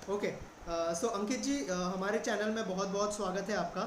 Okay. सो अंकित जी, हमारे channel में बहुत बहुत स्वागत है आपका।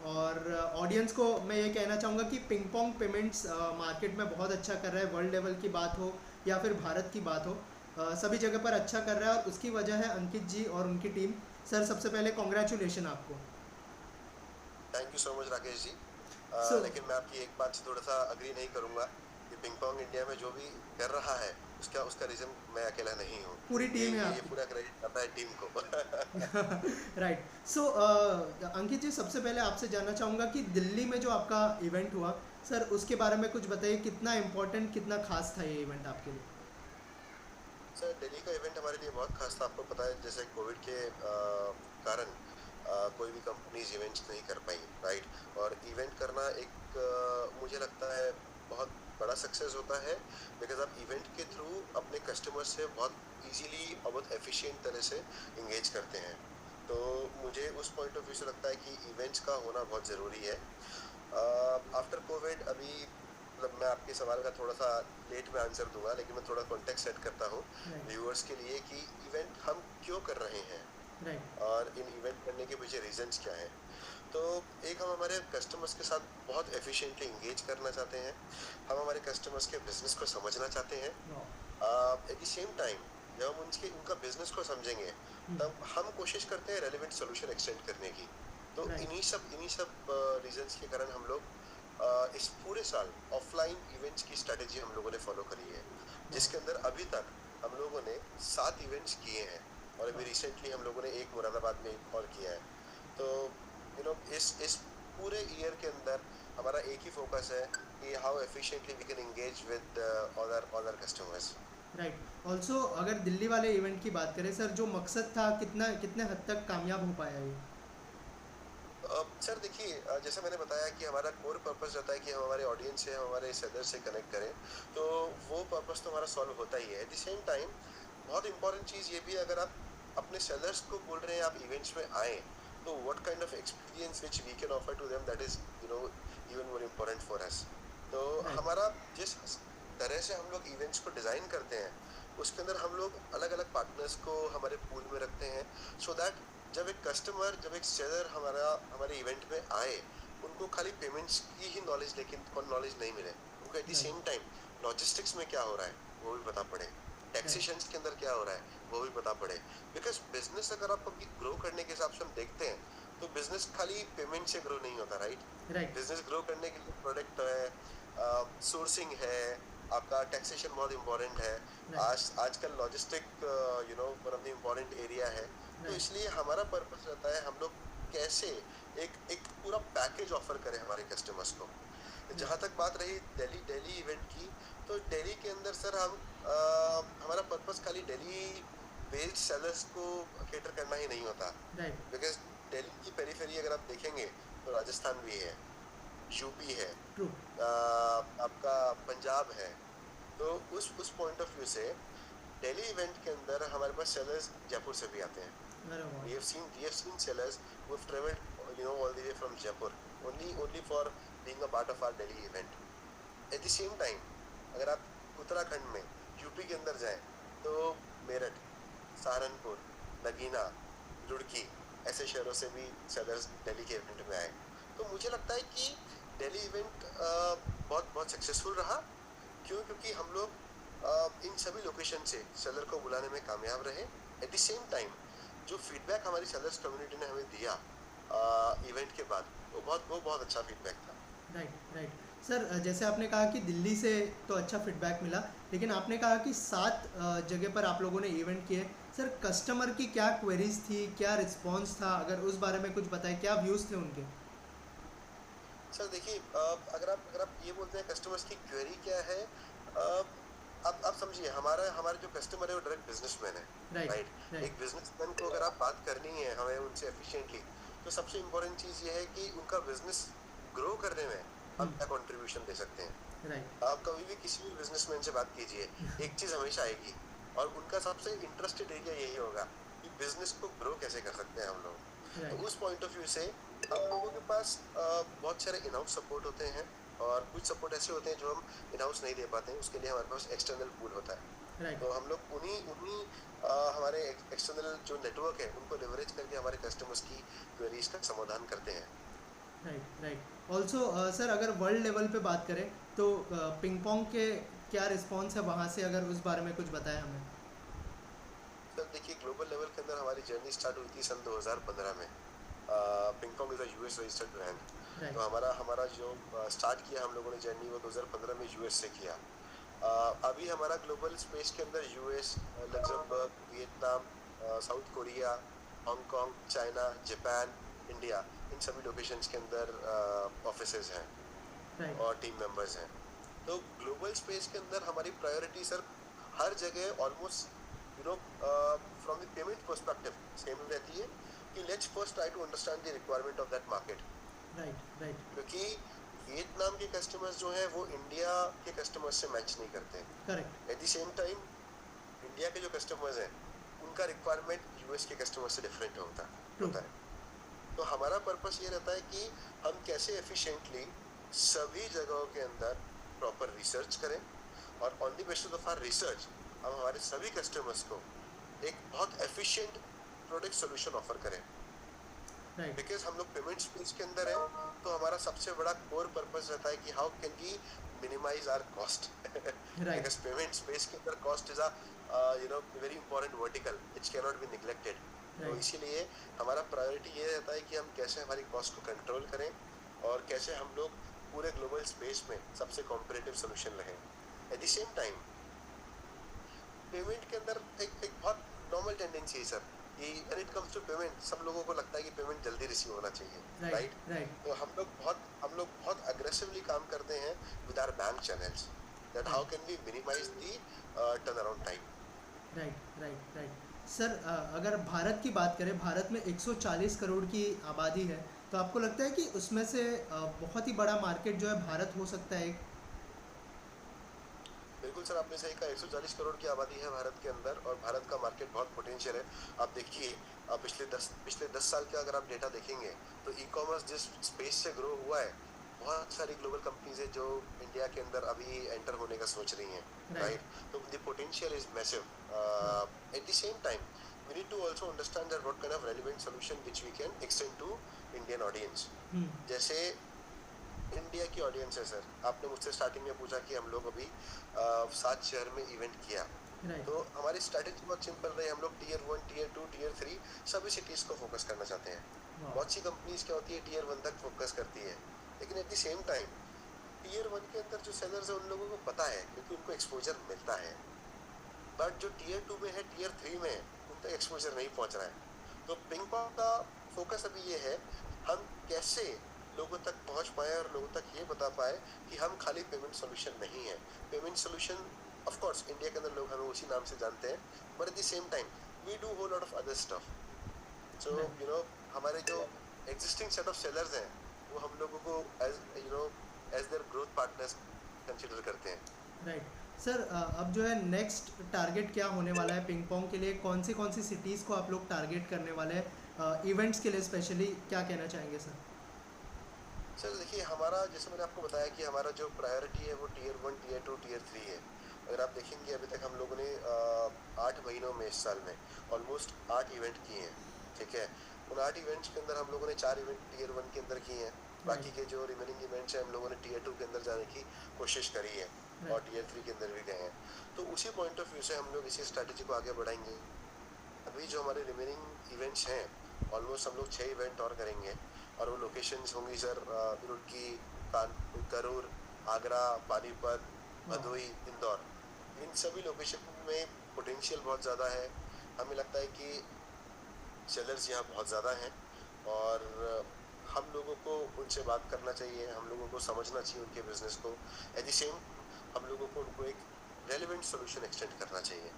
और ऑडियंस को मैं ये कहना चाहूँगा कि पिंग पोंग पेमेंट्स मार्केट में बहुत अच्छा कर रहा है। वर्ल्ड लेवल की बात हो या फिर भारत की बात हो, सभी जगह पर अच्छा कर रहा है और उसकी वजह है अंकित जी और उनकी टीम। सर, सबसे पहले कॉन्ग्रेचुलेशन आपको। Thank you so much Rakesh ji. So लेकिन मैं आपकी एक बात से थोड़ा सा अग्री नहीं करूंगा कि पिंग पोंग इंडिया में जो भी कर रहा है उसका उसका रीजन मैं अकेला नहीं हूँ। पूरी ये टीम है ये ये आपकी। पूरा क्रेडिट जाता है टीम को। राइट। सो अंकित जी, सबसे पहले आपसे जानना चाहूँगा कि दिल्ली में जो आपका इवेंट हुआ, सर उसके बारे में कुछ बताइए। कितना इम्पोर्टेंट, कितना खास था ये इवेंट आपके लिए? सर दिल्ली का इवेंट हमारे लिए बहुत खास था। आपको पता है जैसे कोविड के कारण कोई भी कंपनीज इवेंट्स नहीं कर पाई, राइट। और इवेंट करना एक मुझे लगता है बहुत बड़ा सक्सेस होता है, बिकॉज आप इवेंट के थ्रू अपने कस्टमर से बहुत इजीली और बहुत एफिशिएंट तरह से इंगेज करते हैं। तो मुझे उस पॉइंट ऑफ व्यू से लगता है कि इवेंट्स का होना बहुत ज़रूरी है। आफ्टर कोविड अभी मतलब मैं आपके सवाल का थोड़ा सा लेट में आंसर दूंगा, लेकिन मैं थोड़ा कॉन्टेक्स्ट सेट करता हूँ राइट। व्यूअर्स के लिए कि इवेंट हम क्यों कर रहे हैं राइट। और इन इवेंट करने के पीछे रीजंस क्या हैं। तो एक, हम हमारे कस्टमर्स के साथ बहुत एफिशिएंटली इंगेज करना चाहते हैं। हम हमारे कस्टमर्स के बिजनेस को समझना चाहते हैं। एट द सेम टाइम जब हम उनके उनका बिजनेस को समझेंगे तब हम कोशिश करते हैं रेलिवेंट सोल्यूशन एक्सटेंड करने की। तो राइट। इन्हीं सब रीजंस के कारण हम लोग इस पूरे साल ऑफलाइन इवेंट्स की स्ट्रेटेजी हम लोगों ने फॉलो करी है, जिसके अंदर अभी तक हम लोगों ने 7 इवेंट्स किए हैं। और अभी रिसेंटली हम लोगों ने एक मुरादाबाद में एक और किया है। तो इस पूरे ईयर के अंदर हमारा एक ही फोकस है कि how efficiently we can engage with other other customers. Right. Also अगर दिल्ली वाले इवेंट की बात करें सर, जो मकसद था, कितना कितने हद तक कामयाब हो पाया ये? सर देखिए, जैसे मैंने बताया कि हमारा कोर पर्पस रहता है कि हम हमारे ऑडियंस से, हम हमारे सेलर से कनेक्ट करें। तो वो पर्पस तो हमारा सॉल्व होता ही है। एट द सेम टाइम बहुत इंपॉर्टेंट चीज ये भी है, अगर आप अपने सेलर्स को बोल रहे हैं आप इवेंट्स में आए, तो what kind of experience which we can offer to them, that is even more important for us. तो राइट। हमारा जिस तरह से हम लोग इवेंट्स को डिजाइन करते हैं उसके अंदर हम लोग अलग अलग पार्टनर्स को हमारे पूल में रखते हैं, सो दैट जब एक सेलर हमारा हमारे इवेंट में आए, उनको खाली पेमेंट्स की ही नॉलेज, लेकिन नॉलेज नहीं मिले, उनको at the right. Same time logistics में क्या हो रहा है वो भी पता पड़े, राइट। टैक्सेशन के अंदर क्या हो रहा है वो भी पता पड़े। बिकॉज बिजनेस अगर आप अभी ग्रो करने के हिसाब से हम देखते हैं तो बिजनेस खाली पेमेंट से ग्रो नहीं होता, राइट। राइट। बिजनेस ग्रो करने के लिए प्रोडक्ट है, सोर्सिंग है, आपका टैक्सेशन बहुत इंपॉर्टेंट है। राइट। आजकल logistic one of the important area है। तो राइट। इसलिए हमारा पर्पस रहता है हम लोग कैसे एक एक पूरा पैकेज ऑफर करें हमारे कस्टमर्स को। जहां राइट। तक बात रही दिल्ली दिल्ली इवेंट की, तो दिल्ली के अंदर सर हम हमारा पर्पस खाली दिल्ली बेस्ड सेलर्स को केटर करना ही नहीं होता। राइट। बिकॉज दिल्ली की पेरिफेरी अगर आप देखेंगे तो राजस्थान भी है, यूपी है, ट्रू। आपका पंजाब है। तो उस पॉइंट ऑफ व्यू से दिल्ली इवेंट के अंदर हमारे पास सेलर्स जयपुर से भी आते हैं। अरे वाह। We have seen sellers who have traveled all the way from Jaipur only for being a part of our Delhi event. At the same time अगर आप उत्तराखंड में यूपी के अंदर जाएं तो मेरठ, सहारनपुर, नगीना, रुड़की, ऐसे शहरों से भी सेलर्स दिल्ली के इवेंट में आए। तो मुझे लगता है कि दिल्ली इवेंट बहुत बहुत सक्सेसफुल रहा। क्यों? क्योंकि हम लोग इन सभी लोकेशन से सेलर को बुलाने में कामयाब रहे। एट द सेम टाइम जो फीडबैक हमारी सेलर्स कम्युनिटी ने हमें दिया इवेंट के बाद, वो बहुत अच्छा फीडबैक था। राइट। राइट। सर, जैसे आपने कहा कि दिल्ली से तो अच्छा फीडबैक मिला, लेकिन आपने कहा कि 7 जगह पर आप लोगों ने इवेंट किए। सर, कस्टमर की क्या क्वेरीज थी, क्या रिस्पॉन्स था? अगर उस बारे में कुछ बताएं, क्या व्यूज़ थे उनके? सर देखिए, अगर आप ये बोलते हैं कस्टमर्स की क्वेरी क्या है, आप समझिए हमारा हमारे जो कस्टमर है वो डायरेक्ट बिजनेसमैन है, राइट। राइट। राइट। एक बिजनेसमैन को अगर आप बात करनी है हमें उनसे एफिशिएंटली, तो सबसे इम्पोर्टेंट चीज ये है कि उनका बिजनेस ग्रो करने में हम क्या कंट्रीब्यूशन दे सकते हैं। राइट। आप कभी भी किसी भी बिजनेसमैन से बात कीजिए, एक चीज हमेशा आएगी, और उनका सबसे इंटरेस्टेड एरिया यही होगा कि बिजनेस को ग्रो कैसे कर सकते हैं हम लोग। तो राइट। उस पॉइंट ऑफ व्यू से हम लोगों के पास बहुत सारे इन हाउस सपोर्ट होते हैं, और कुछ सपोर्ट ऐसे होते हैं जो हम इन हाउस नहीं दे पाते हैं, उसके लिए हमारे पास एक्सटर्नल पूल होता है। राइट तो हम लोग उन्हीं उन्हीं हमारे एक्सटर्नल जो नेटवर्क है उनको लेवरेज करके हमारे कस्टमर्स की क्वेरीज का समाधान करते हैं। राइट राइट ऑल्सो सर, अगर वर्ल्ड लेवल पे बात करें तो पिंग पोंग के क्या रिस्पॉन्स है वहाँ से, अगर उस बारे में कुछ बताएं हमें। सर देखिए, ग्लोबल लेवल के अंदर हमारी जर्नी स्टार्ट हुई थी सन 2015 में। Ping pong is a US registered brand. तो राइट हमारा हमारा जो स्टार्ट किया हम लोगों ने जर्नी वो 2015 में यूएस से किया। अभी हमारा ग्लोबल स्पेस के अंदर US, Luxembourg, Vietnam, South Korea, Hong Kong, China, Japan, India, इन सभी लोकेशंस के अंदर ऑफिसेज हैं राइट और टीम मेंबर्स हैं। तो ग्लोबल स्पेस के अंदर हमारी प्रायोरिटी सर हर जगह almost from the payment perspective same रहती है कि let's first try to understand the requirement of that market. Right right क्योंकि वियतनाम के कस्टमर्स जो हैं वो इंडिया के कस्टमर्स से मैच नहीं करते। Correct eight the same time India के जो कस्टमर्स हैं उनका रिक्वायरमेंट यूएस के कस्टमर से डिफरेंट ट्रू होता है। तो हमारा पर्पस ये रहता है कि हम कैसे एफिशिएंटली सभी जगहों के अंदर प्रॉपर रिसर्च करें और on the basis of our research हम हमारे सभी कस्टमर्स को एक बहुत एफिशिएंट प्रोडक्ट सोल्यूशन ऑफर करें। राइट बिकॉज हम लोग पेमेंट स्पेस के अंदर है तो हमारा सबसे बड़ा कोर पर्पस रहता है कि how can we minimize our cost. Right because payment space के अंदर cost is a very important vertical which can not be neglected. तो राइट इसीलिए हमारा प्रायोरिटी ये रहता है कि हम कैसे हमारी कॉस्ट को कंट्रोल करें और कैसे हम लोग पूरे ग्लोबल स्पेस में सबसे कॉम्पिटिटिव सोल्यूशन रहें। At the same time payment के अंदर एक बहुत नॉर्मल टेंडेंसी है सर कि when it comes to payment सब लोगों को लगता है कि पेमेंट जल्दी रिसीव होना चाहिए, राइट राइट? राइट तो हम लोग बहुत अग्रेसिवली काम करते हैं with our bank channels that how right can we minimize the turn around time. Right right right sir, अगर भारत की बात करें, भारत में 140 करोड़ की आबादी है, तो आपको लगता है कि उसमें से बहुत ही बड़ा मार्केट जो है भारत हो सकता है? बिल्कुल सर, आपने सही कहा। 140 करोड़ की आबादी है भारत के अंदर और भारत का मार्केट बहुत पोटेंशियल है। आप देखिए, पिछले 10 साल का अगर आप डेटा देखेंगे तो ई कॉमर्स जिस स्पेस से ग्रो हुआ है, बहुत सारी ग्लोबल कंपनीज है जो इंडिया के अंदर अभी एंटर होने का सोच रही हैं, राइट राइट? तो the potential is massive. Eight the same time we need to also understand that what kind of relevant solution which we can extend to Indian audience। हम्म जैसे इंडिया की ऑडियंस है sir, आपने मुझसे starting में पूछा कि हम लोग अभी 7 शहर में इवेंट किया। राइट तो हमारी स्ट्रैटेजी बहुत सिंपल रही, हम लोग टीयर 1, टीयर 2, टीयर 3 सभी सिटीज को फोकस करना चाहते हैं। वाह बहुत सी कंपनीज क्या होती है टीयर 1 तक फोकस करती है, लेकिन at the same time tier 1 के अंदर जो सेलर्स है उन लोगों को पता है क्योंकि उनको एक्सपोजर मिलता है। बट जो टीयर 2 में है, टीयर 3 में है, उन तक एक्सपोजर नहीं पहुंच रहा है। तो पिंग पॉन्ग का फोकस अभी ये है, हम कैसे लोगों तक पहुंच पाए और लोगों तक ये बता पाए कि हम खाली पेमेंट सोल्यूशन नहीं है। Payment solution of course India के अंदर लोग हमें उसी नाम से जानते हैं, but at the same time we do whole lot of other stuff. So right हमारे जो एग्जिस्टिंग सेट ऑफ सेलर्स हैं वो हम लोगों को as as their growth partners consider करते हैं। राइट सर, अब जो है नेक्स्ट टारगेट क्या होने वाला है पिंग पोंग के लिए? कौन सी सिटीज़ को आप लोग टारगेट करने वाले हैं इवेंट्स के लिए स्पेशली? क्या कहना चाहेंगे सर? सर देखिए, हमारा जैसे मैंने आपको बताया कि हमारा जो प्रायोरिटी है वो टीयर 1, टीयर 2, टीयर 3 है। अगर आप देखेंगे अभी तक हम लोगों ने 8 महीनों में इस साल में ऑलमोस्ट 8 इवेंट किए हैं, ठीक है? उन 8 इवेंट्स के अंदर हम लोगों ने 4 इवेंट टीयर 1 के अंदर किए हैं। बाकी राइट के जो रिमेनिंग इवेंट्स हैं हम लोगों ने टीयर 2 के अंदर जाने की कोशिश करी है और राइट टीयर 3 के अंदर भी गए हैं। तो उसी पॉइंट ऑफ व्यू से हम लोग इसी स्ट्रैटेजी को आगे बढ़ाएंगे। अभी जो हमारे रिमेनिंग इवेंट्स हैं ऑलमोस्ट हम लोग 6 इवेंट और करेंगे और वो लोकेशंस होंगी सर रुड़की, कानपुर, करूर, आगरा, पानीपत, वाह भदोई, इंदौर। इन सभी लोकेशन में पोटेंशियल बहुत ज़्यादा है। हमें लगता है कि सेलर्स यहाँ बहुत ज़्यादा हैं और हम लोगों को उनसे बात करना चाहिए, हम लोगों को समझना चाहिए उनके बिजनेस को। एट द सेम हम लोगों को उनको एक रेलिवेंट सोल्यूशन एक्सटेंड करना चाहिए।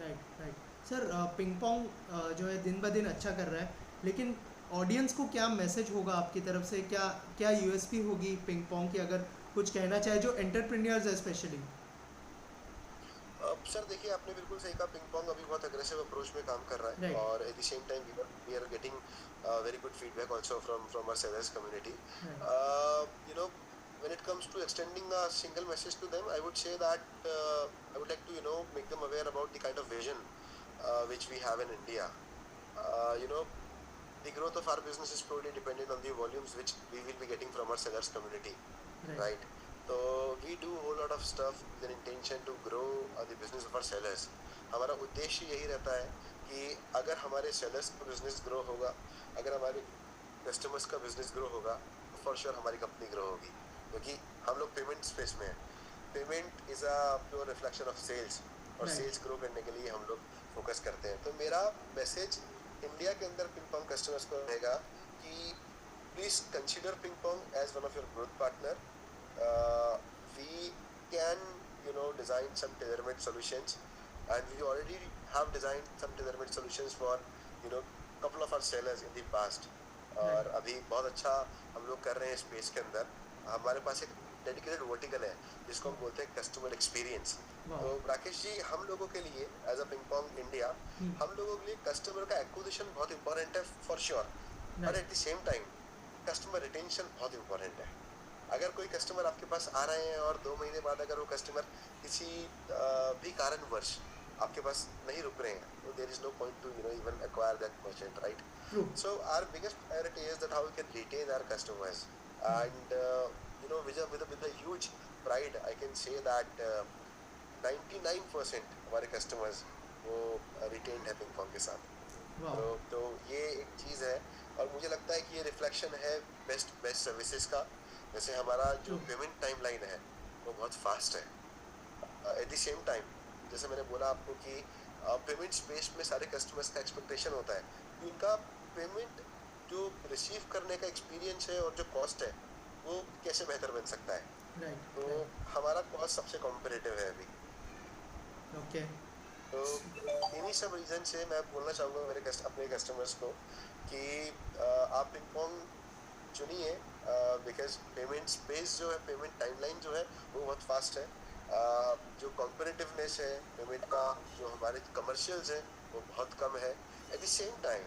Right right sir, ping pong जो है दिन ब दिन अच्छा कर रहा है, लेकिन ऑडियंस को क्या मैसेज होगा आपकी तरफ से? क्या क्या यूएसपी होगी पिंग पोंग की, अगर कुछ कहना चाहे जो एंटरप्रेन्योर्स है स्पेशली? अब सर देखिए, आपने बिल्कुल सही कहा, पिंग पोंग अभी बहुत अग्रेसिव अप्रोच में काम कर रहा है राइट और at the same time we are getting very good feedback also from our sellers community. Right you know when it comes to extending a single message to them, I would say that I would like to make them aware about the kind of vision which we have in India. You know, the growth of our business is purely dependent on the volumes which we will be getting from our sellers community, Right. right? So we do a whole lot of stuff with an intention to grow the business of our sellers. हमारा उद्देश्य यही रहता है कि अगर हमारे sellers का business grow होगा, अगर हमारे customers का business grow होगा, तो for sure हमारी company grow होगी, क्योंकि हम लोग payment space में हैं. Payment is a pure reflection of sales, और Right. sales grow करने के लिए हम लोग focus करते हैं. तो मेरा message इंडिया के अंदर पिंग पोंग कस्टमर्स को रहेगा कि please consider ping pong as one of your growth partner. We can design some tailor made solutions, and we already have design some tailor made solutions for couple of our sellers in the past. और Right. अभी बहुत अच्छा हम लोग कर रहे हैं space के अंदर. हमारे पास एक डेडिकेटेड वर्टिकल है जिसको हम बोलते हैं कस्टमर एक्सपीरियंस. Wow. तो राकेश जी, हम लोगों के लिए as a ping pong India, हम लोगों के लिए कस्टमर का एक्विजिशन बहुत इंपॉर्टेंट है फॉर श्योर, और Right. Eight the same time customer retention बहुत इंपॉर्टेंट है. अगर कोई कस्टमर आपके पास आ रहे हैं और 2 महीने बाद अगर वो कस्टमर किसी भी कारणवश आपके पास नहीं रुक रहे हैं, तो there is no point to even acquire that merchant, right? True. So our biggest priority is that how we can retain our customers, and with a huge pride I can say that 99% हमारे customers वो retained है ping pong के साथ. Wow. तो ये एक चीज़ है, और मुझे लगता है कि ये रिफ्लेक्शन है बेस्ट सर्विसेज का. जैसे हमारा जो True. पेमेंट टाइमलाइन है वो बहुत फास्ट है. एट द सेम टाइम जैसे मैंने बोला आपको कि पेमेंट स्पेस में सारे कस्टमर्स का एक्सपेक्टेशन होता है कि उनका पेमेंट जो रिसीव करने का एक्सपीरियंस है और जो कॉस्ट है वो कैसे बेहतर बन सकता है. Right. तो Right. हमारा कॉस्ट सबसे कॉम्पिटिटिव है अभी. Okay. तो इन्हीं सब रीज़न से मैं बोलना चाहूँगा अपने कस्टमर्स को कि आप पिंग पोंग चुनिए, बिकॉज पेमेंट स्पेस जो है, पेमेंट टाइमलाइन जो है वो बहुत फास्ट है. जो कॉम्पिटिटिवनेस है पेमेंट का, जो हमारे कमर्शियल्स हैं वो बहुत कम है. Eight the same time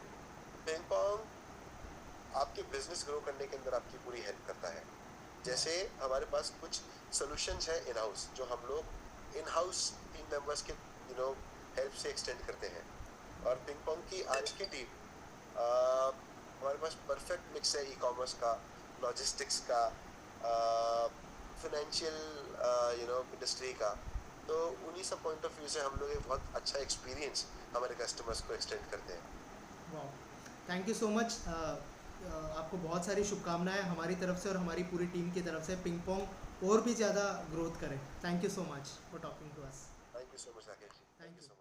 ping pong आपके बिजनेस ग्रो करने के अंदर आपकी पूरी हेल्प करता है. जैसे हमारे पास कुछ सॉल्यूशंस हैं इन हाउस जो हम लोग इन हाउस टीम मेंबर्स के हेल्प से एक्सटेंड करते हैं. और पिंग पोंग की आज की टीम, हमारे पास परफेक्ट मिक्स है ई कॉमर्स का, लॉजिस्टिक्स का, फाइनेंशियल इंडस्ट्री का. तो उन्हीं सब पॉइंट ऑफ व्यू से हम लोग एक बहुत अच्छा एक्सपीरियंस हमारे कस्टमर्स को एक्सटेंड करते हैं. Wow. Thank you so much. आपको बहुत सारी शुभकामनाएं हमारी तरफ से और हमारी पूरी टीम की तरफ से. पिंग पोंग और भी ज़्यादा ग्रोथ करें. Thank you so much for talking to us. Thank you so much Rakesh ji. Thank thank you you. So much.